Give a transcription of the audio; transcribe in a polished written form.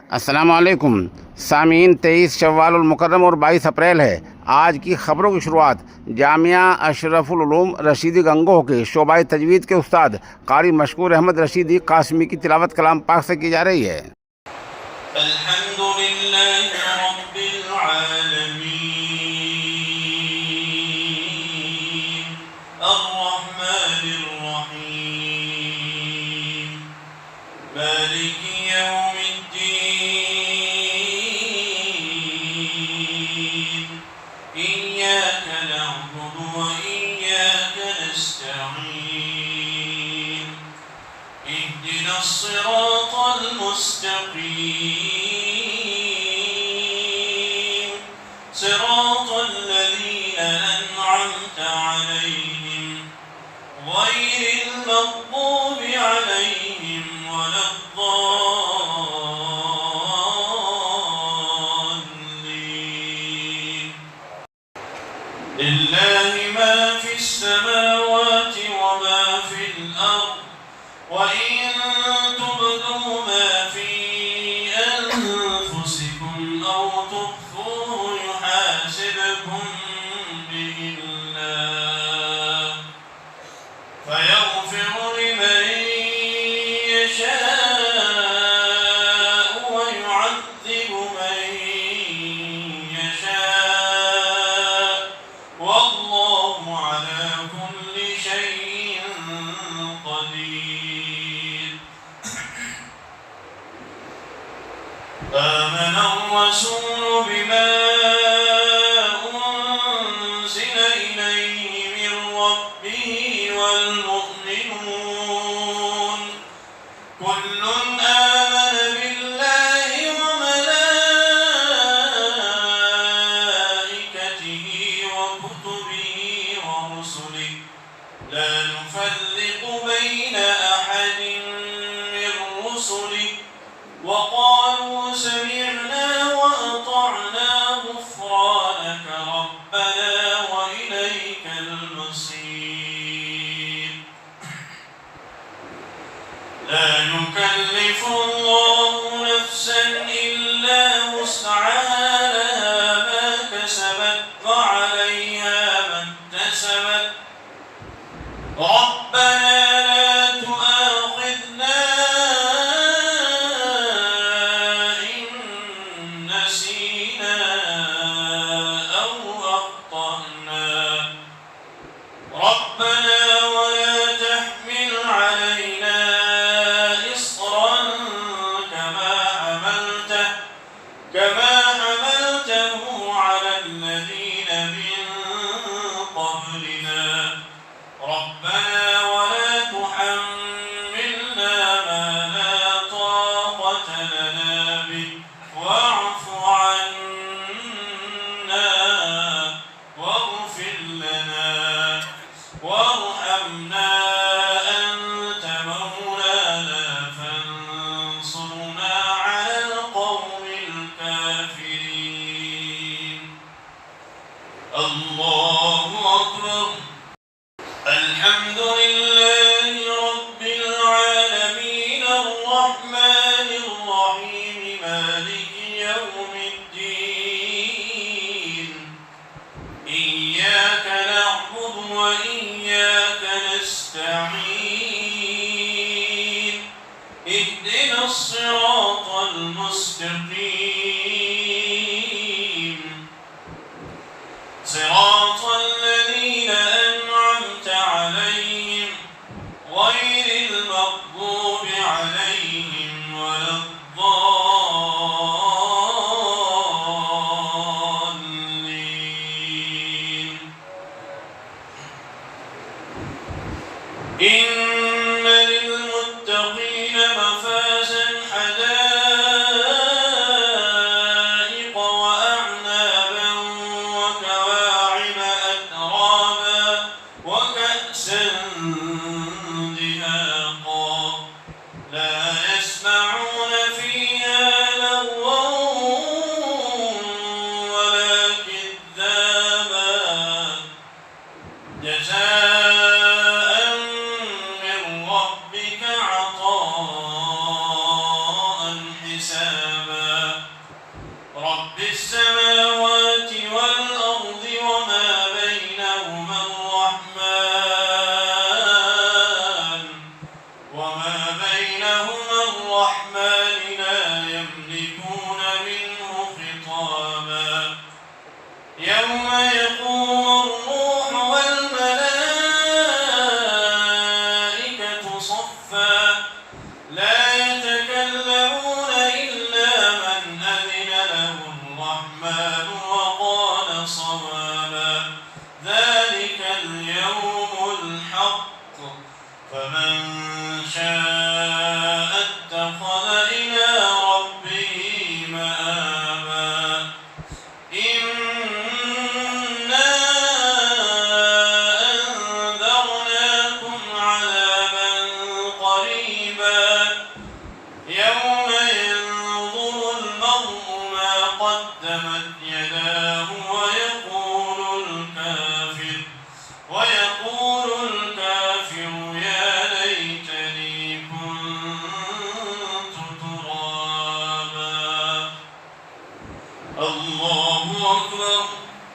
अस्सलाम वालेकुम सामीन। 23 शव्वाल मुकर्रम और 22 अप्रैल है। आज की ख़बरों की शुरुआत जामिया अशरफुल उलूम रशीदी गंगोह के शोबाए तजवीद के उस्ताद कारी मशकूर अहमद रशीदी कासमी की तिलावत कलाम पाक से की जा रही है। اهدنا الصراط المستقيم صراط الذين أنعمت عليهم غير المغضوب عليهم ولا الضالين. لله ما في السماوات وما في الأرض وإن تبدوا ما في أنفسكم أو تخفوه يحاسبكم به الله فيغفر لمن يشاء ويعذب من يشاء والله على كل شيء قدير. آمن الرسول بما أنزل إليه من ربه والمؤمنون كل آمن بالله وملائكته وكتبه ورسله لا نفرق بين أحد من رسله وقالوا سمعنا وأطعنا غفرانك ربنا وإليك المصير. لا يكلف الله نفسا إلا وسعها لها ما كسبت وعليها ما اكتسبت ربنا لا تؤاخذنا إن نسينا أو أخطأنا ربنا ولا تحمل علينا إصرا كما حملته على الذين من قبلنا ربنا ولا تحملنا ما لا طاقة لنا به واعف عنا واغفر لنا وارحمنا أنت مولانا فانصرنا على القوم الكافرين. الله أكبر. الحمد لله رب العالمين الرحمن الرحيم مالك يوم الدين إياك نعبد وإياك نستعين اهدنا الصراط المستقيم صراط الذين أنعمت عليهم غير المغضوب عليهم ولا الضالين. إن للمتقين مفازا حدائق مآبا رب السماوات والأرض وما بينهما الرحمن لا يملكون منه خطابا يوم يقوم الروح والملائكة صفا لا يتكلمون إلا من أذن له الرحمن وقال صوابا ذلك اليوم الحق فمن شاء اتخذ إلى ربه مآبا إنا أنذرناكم عذابا قريبا يوم ينظر المرء ما قدمت يداه ويقول الكافر يا ليتني كنت ترابا الله أكبر